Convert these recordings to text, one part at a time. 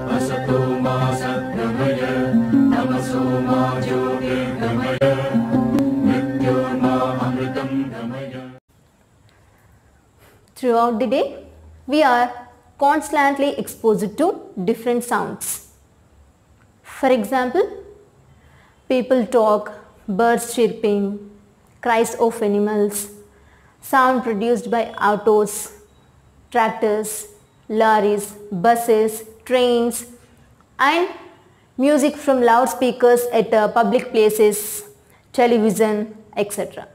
असतो मा सद्गमय तमसो मा ज्योतिर्गमय मृत्योर्मा अमृतं गमय. Throughout the day, we are constantly exposed to different sounds. For example, people talk, birds chirping, cries of animals, sound produced by autos, tractors, lorries, buses, trains, and music from loudspeakers at public places, television, etc.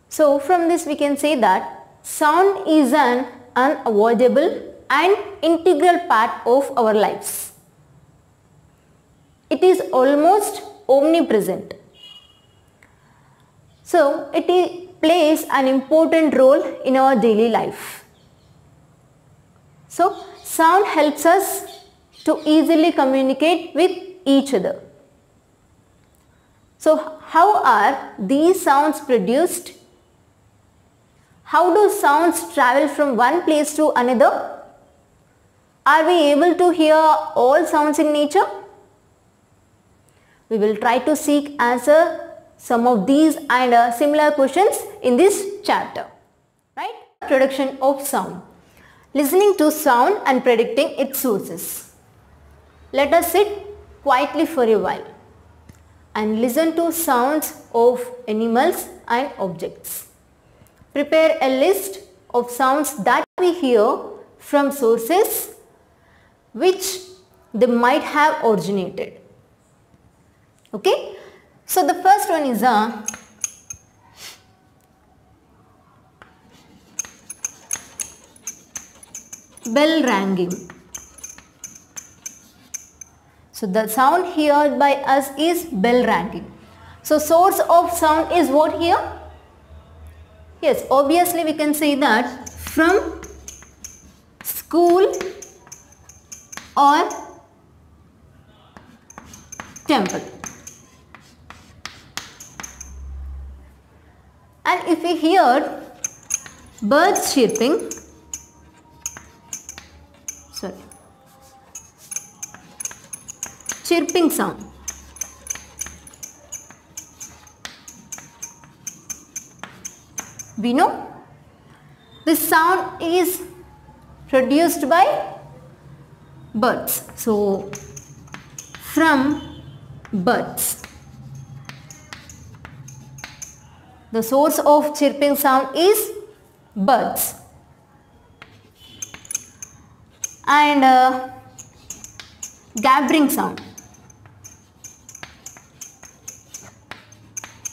So from this we can say that sound is an unavoidable and integral part of our lives. It is almost omnipresent. So it plays an important role in our daily life. So sound helps us to easily communicate with each other. So how are these sounds produced? How do sounds travel from one place to another? Are we able to hear all sounds in nature? We will try to seek answer some of these and similar questions in this chapter. Right? Production of sound. Listening to sound and predicting its sources. Let us sit quietly for a while and listen to sounds of animals and objects. Prepare a list of sounds that we hear from sources which they might have originated. Okay? So the first one is bell ringing. So the sound heard by us is bell ringing. So source of sound is what here? Yes, obviously we can say that from school or temple. And if we hear birds chirping, chirping sound, we know this sound is produced by birds. So from birds. The source of chirping sound is birds. And gabbling sound.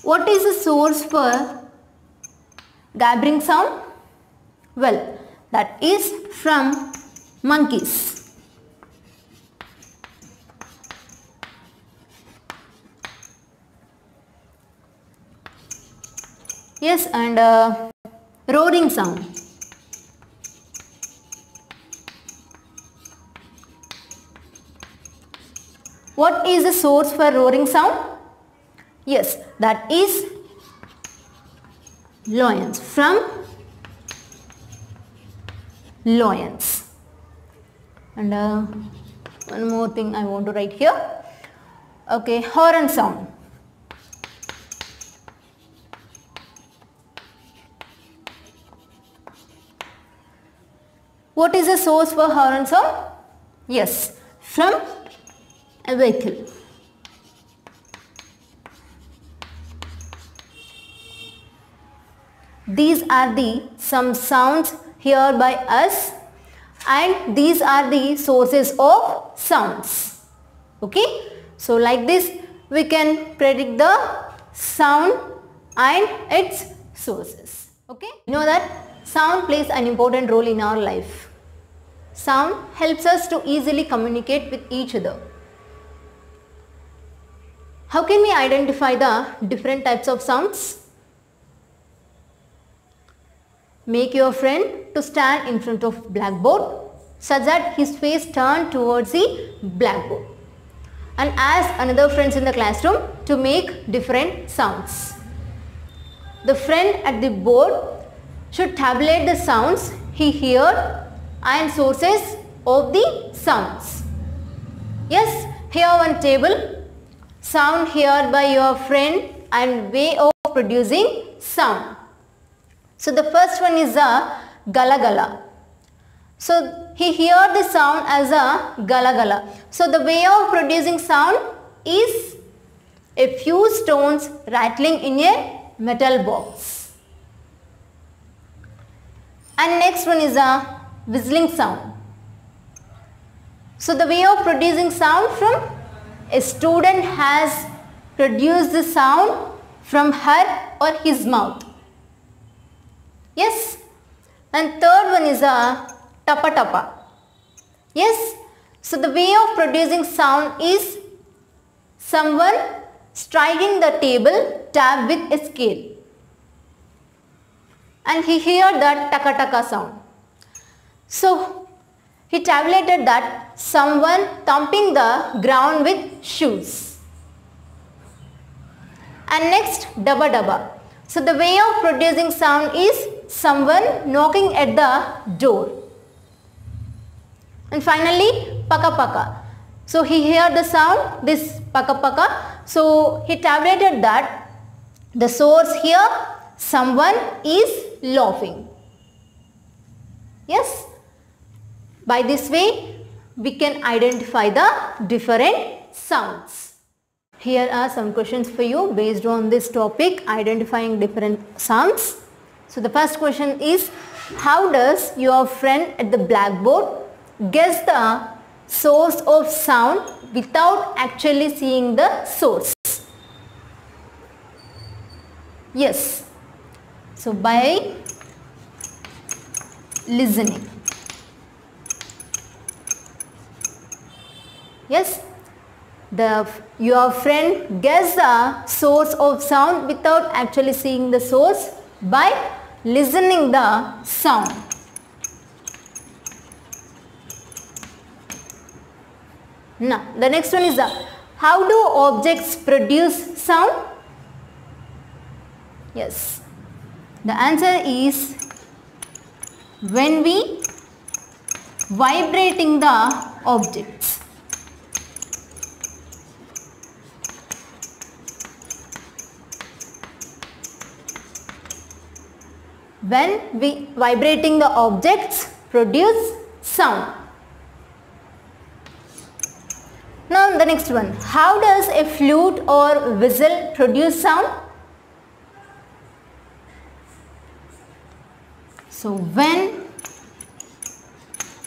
What is the source for gabbling sound? Well, that is from monkeys. Yes, and roaring sound. What is the source for roaring sound? Yes, that is lions, from lions. And one more thing I want to write here. Okay, horn sound. What is the source for horn sound? Yes, from a vehicle. These are the some sounds heard by us, and these are the sources of sounds. Okay, so like this we can predict the sound and its sources. Okay, you know that sound plays an important role in our life. Sound helps us to easily communicate with each other. How can we identify the different types of sounds? Make your friend to stand in front of blackboard such that his face turned towards the blackboard, and ask another friends in the classroom to make different sounds. The friend at the board should tabulate the sounds he heard and sources of the sounds. Yes, here one table, sound heard by your friend and way of producing sound. So the first one is a gala gala. So he heard the sound as a gala gala. So the way of producing sound is a few stones rattling in a metal box. And next one is a whistling sound. So the way of producing sound from a student has produced the sound from her or his mouth. Yes. And third one is a tapa tapa. Yes. So the way of producing sound is someone striking the table tab with a scale. And he heard that taka taka sound. So he tabulated that someone thumping the ground with shoes. And next, daba daba. So the way of producing sound is someone knocking at the door. And finally, paka paka. So he heard the sound, this paka paka. So he tabulated that the source here, someone is laughing. Yes. By this way, we can identify the different sounds. Here are some questions for you based on this topic, identifying different sounds. So the first question is, how does your friend at the blackboard guess the source of sound without actually seeing the source? Yes. So by listening. Yes, your friend guessed the source of sound without actually seeing the source by listening the sound. Now, the next one is how do objects produce sound? Yes, the answer is when we vibrating the objects. When we vibrating the objects produce sound. Now the next one, how does a flute or whistle produce sound? So when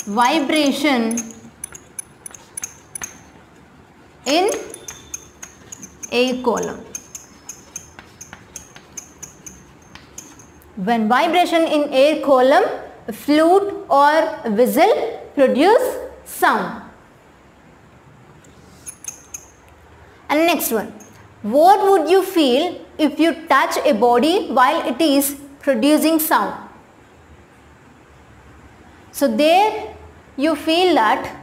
vibration in a column. When vibration in air column, a flute or a whistle produce sound. And next one, what would you feel if you touch a body while it is producing sound? So there you feel that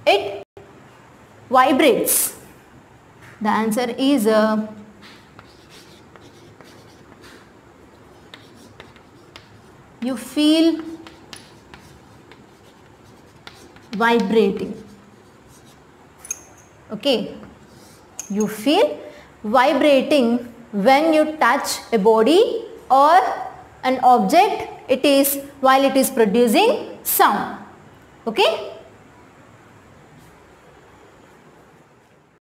it vibrates. The answer is you feel vibrating. Okay, you feel vibrating when you touch a body or an object while it is producing sound. Okay.